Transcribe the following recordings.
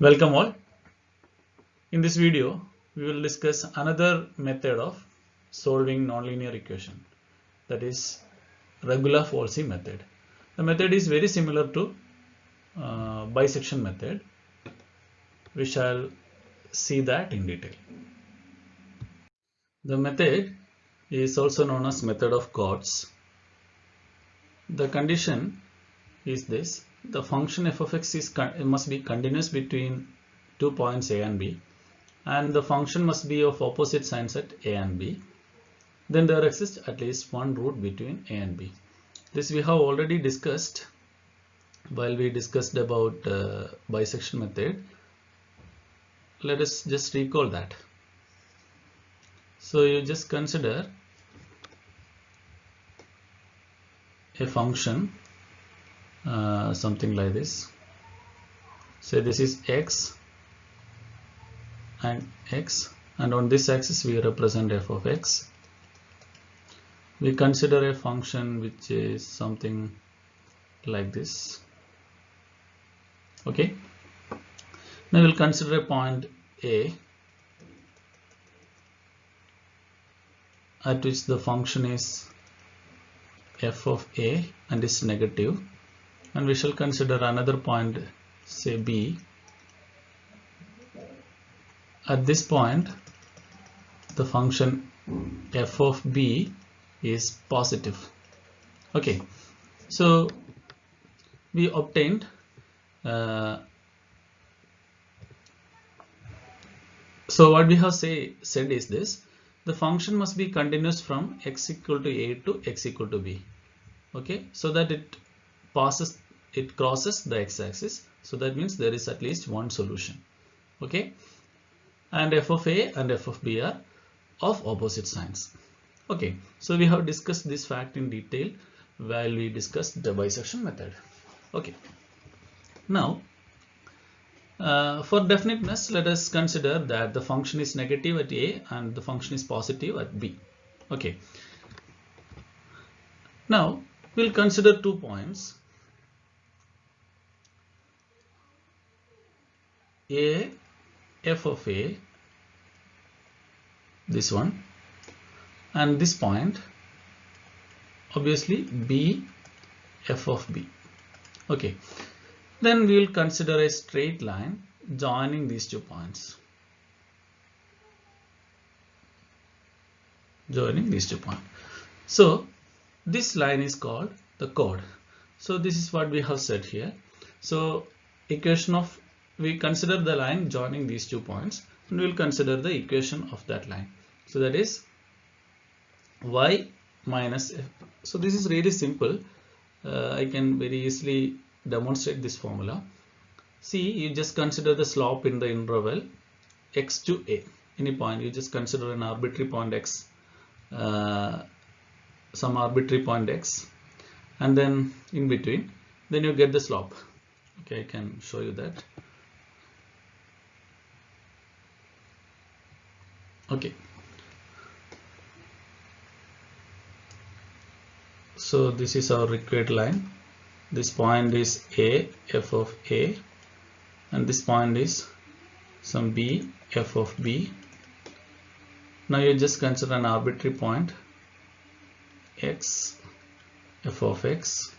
Welcome all. In this video, we will discuss another method of solving nonlinear equation, that is Regula falsi method. The method is very similar to bisection method. We shall see that in detail. The method is also known as method of chords. The condition is this: the function f of x must be continuous between 2 points a and b, and the function must be of opposite signs at a and b. Then there exists at least one root between a and b. This we have already discussed while we discussed about bisection method. Let us just recall that. So you just consider a function something like this. Say this is x and x, and on this axis we represent f of x. We consider a function which is something like this. Okay, now we'll consider a point a at which the function is f of a and is negative, and we shall consider another point, say b. At this point the function f of b is positive. Okay, so we obtained so what we have said is this: the function must be continuous from x equal to a to x equal to b. Okay, so that it crosses the x-axis. So that means there is at least one solution. Okay, and f of a and f of b are of opposite signs. Okay, so we have discussed this fact in detail while we discussed the bisection method. Okay, now for definiteness, let us consider that the function is negative at a and the function is positive at b. Okay, now we'll consider 2 points, a f of a, this one, and this point obviously b f of b. Okay, then we will consider a straight line joining these 2 points. So this line is called the chord. So this is what we have said here. So equation of, we consider the line joining these 2 points, and we will consider the equation of that line. So that is y minus f. So this is really simple. I can very easily demonstrate this formula. See, you just consider the slope in the interval x to a. Any point, you just consider an arbitrary point x, some arbitrary point x, and then in between, then you get the slope. Okay, I can show you that. Okay, so this is our required line. This point is a, f of a, and this point is some b, f of b. Now you just consider an arbitrary point x, f of x,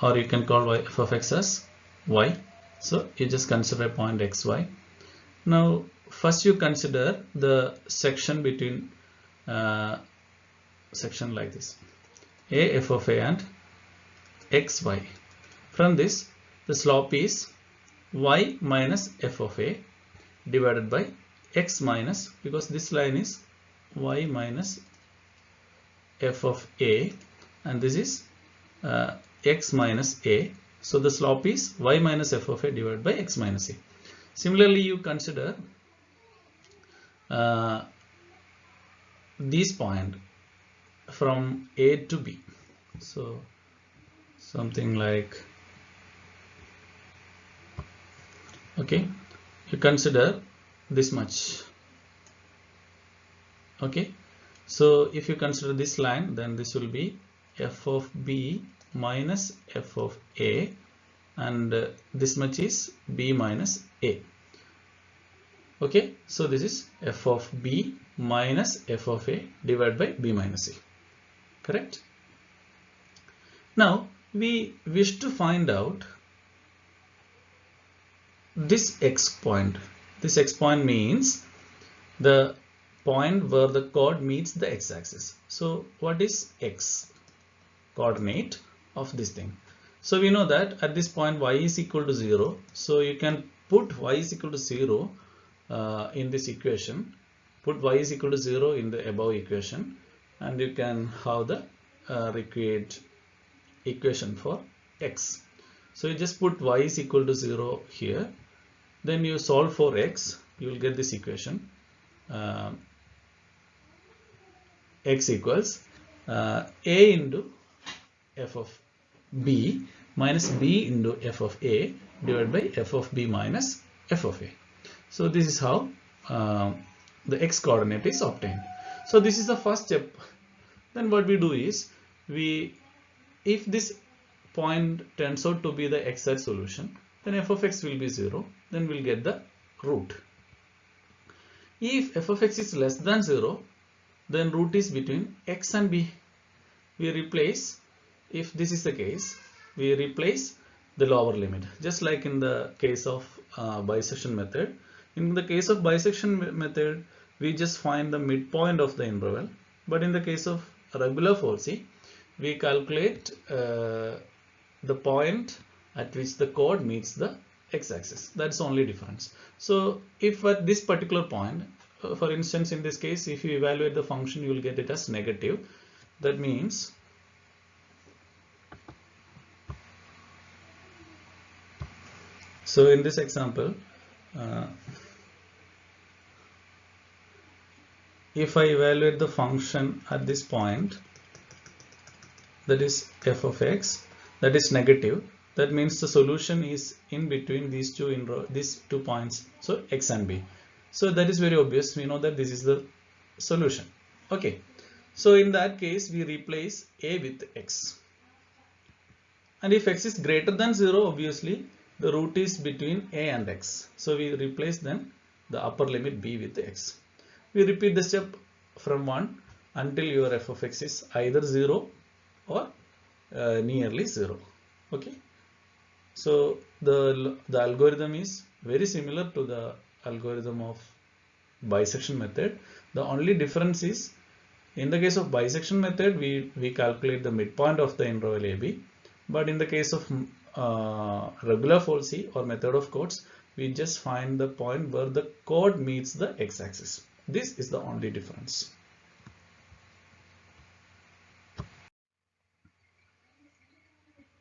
or you can call y, f of x as y. So you just consider a point xy. Now first you consider the section between section like this, a, f of a and xy. From this, the slope is y minus f of a divided by x minus, because this line is y minus f of a and this is x minus a. So the slope is y minus f of a divided by x minus a. Similarly, you consider this point from a to b. So something like, okay, you consider this much. Okay, so if you consider this line, then this will be f of b minus f of a, and this much is b minus a. Okay, so this is f of b minus f of a divided by b minus a. Correct? Now we wish to find out this x point. This x point means the point where the chord meets the x-axis. So what is x coordinate of this thing? So we know that at this point y is equal to 0. So you can put y is equal to 0 in this equation. Put y is equal to 0 in the above equation, and you can have the required equation for x. So you just put y is equal to 0 here. Then you solve for x. You will get this equation. X equals a into f of b minus b into f of a divided by f of b minus f of a. So this is how the x coordinate is obtained. So this is the first step. Then what we do is, if this point turns out to be the exact solution, then f of x will be 0. Then we'll get the root. If f of x is less than 0, then root is between x and b. We replace, if this is the case, we replace the lower limit, just like in the case of bisection method. In the case of bisection method, we just find the midpoint of the interval. But in the case of regular falsi, we calculate the point at which the chord meets the x-axis. That's the only difference. So if at this particular point, for instance, in this case, if you evaluate the function, you will get it as negative. That means so in this example, if I evaluate the function at this point, that is f of x, that is negative, that means the solution is in between these two points, so x and b. So that is very obvious. We know that this is the solution. Okay, so in that case we replace a with x, and if x is greater than 0, obviously the root is between a and x, so we replace then the upper limit b with x. We repeat the step from 1 until your f of x is either 0 or nearly 0. Okay, so the algorithm is very similar to the algorithm of bisection method. The only difference is, in the case of bisection method, we calculate the midpoint of the interval AB, but in the case of regular falsi or method of chords, we just find the point where the chord meets the x-axis. This is the only difference.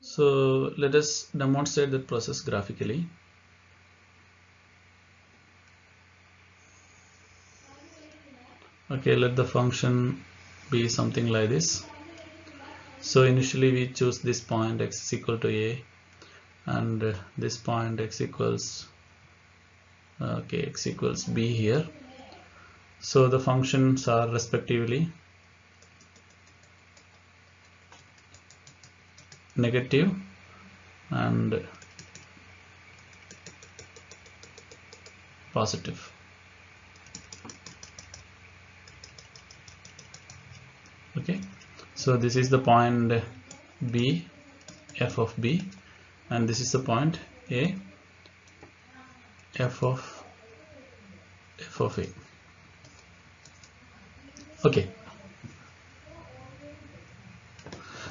So let us demonstrate that process graphically. Okay, let the function be something like this. So initially we choose this point x is equal to a, and this point x equals x equals b here. So the functions are respectively negative and positive. Okay, so this is the point b, f of b, and this is the point a, f of a. Okay,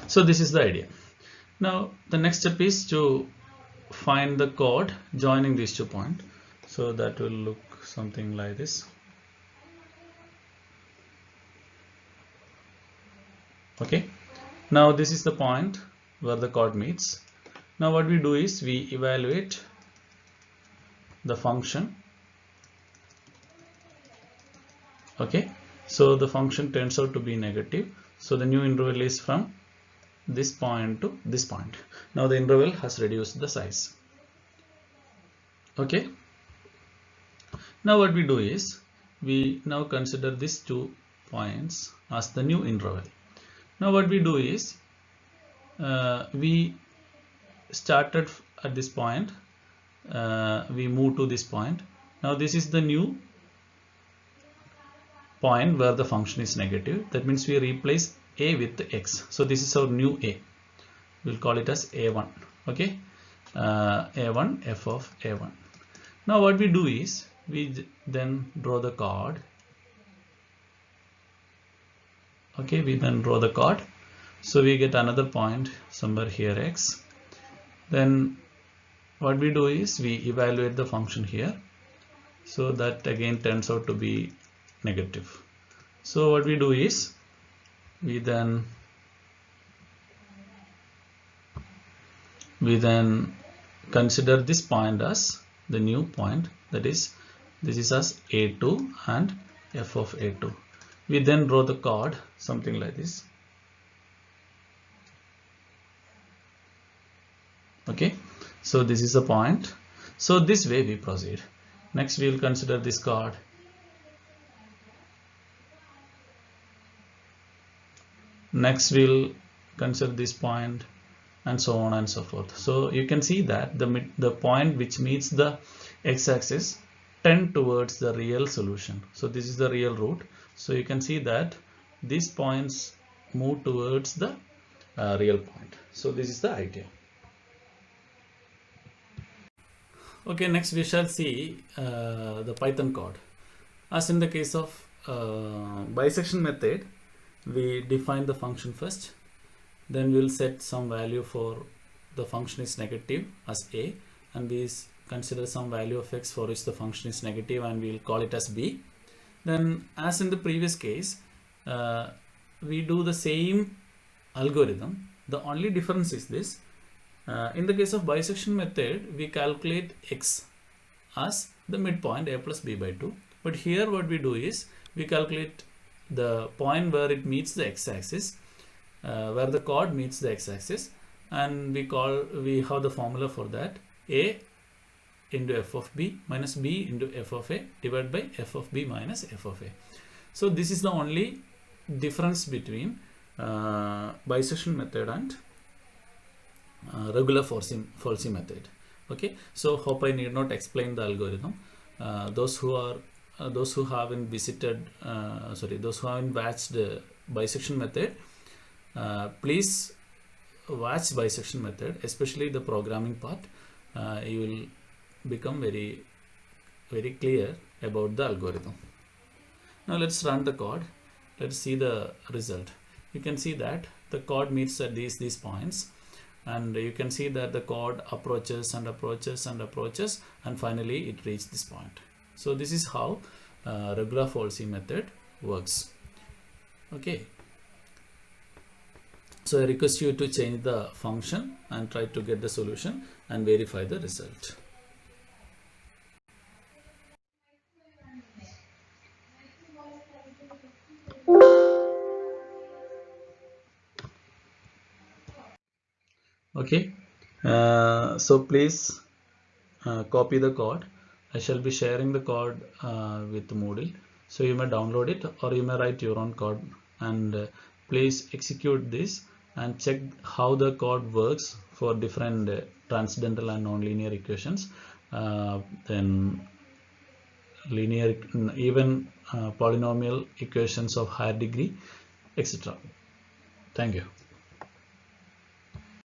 so this is the idea. Now the next step is to find the chord joining these 2 points. So that will look something like this. Okay, now this is the point where the chord meets. Now what we do is we evaluate the function. Okay, so the function turns out to be negative, so the new interval is from this point to this point. Now the interval has reduced the size. Okay, now what we do is we now consider these 2 points as the new interval. Now what we do is we started at this point, we move to this point. Now this is the new point where the function is negative. That means we replace a with x. So this is our new a. We'll call it as a1. Okay, a1 f of a1. Now what we do is we then draw the chord. Okay, we then draw the chord. So we get another point somewhere here x. Then what we do is we evaluate the function here. So that again turns out to be negative. So what we do is we then consider this point as the new point, that is, this is as a2 and f of a2. We then draw the chord something like this. Okay, so this is a point. So this way we proceed. Next we will consider this chord. Next we'll consider this point, and so on and so forth. So you can see that the point which meets the x-axis tend towards the real solution. So this is the real root. So you can see that these points move towards the real point. So this is the idea. Okay, next we shall see the Python code. As in the case of bisection method, we define the function first. Then we'll set some value for the function is negative as a, and we consider some value of x for which the function is negative, and we'll call it as b. Then, as in the previous case, we do the same algorithm. The only difference is this. In the case of bisection method, we calculate x as the midpoint a plus b by 2. But here what we do is we calculate the point where it meets the x-axis, where the chord meets the x-axis, and we have the formula for that: a into f of b minus b into f of a divided by f of b minus f of a. So this is the only difference between bisection method and regular falsi method. Okay, so hope I need not explain the algorithm. Those who haven't watched bisection method, please watch bisection method, especially the programming part. You will become very clear about the algorithm. Now let's run the code. Let's see the result. You can see that the chord meets at these points, and you can see that the chord approaches and approaches and approaches, and finally it reached this point. So this is how regular falsi method works. Okay, so I request you to change the function and try to get the solution and verify the result. Okay, so please copy the code. I shall be sharing the code with Moodle, so you may download it or you may write your own code, and please execute this and check how the code works for different transcendental and nonlinear equations, then linear, even polynomial equations of higher degree, etc. Thank you.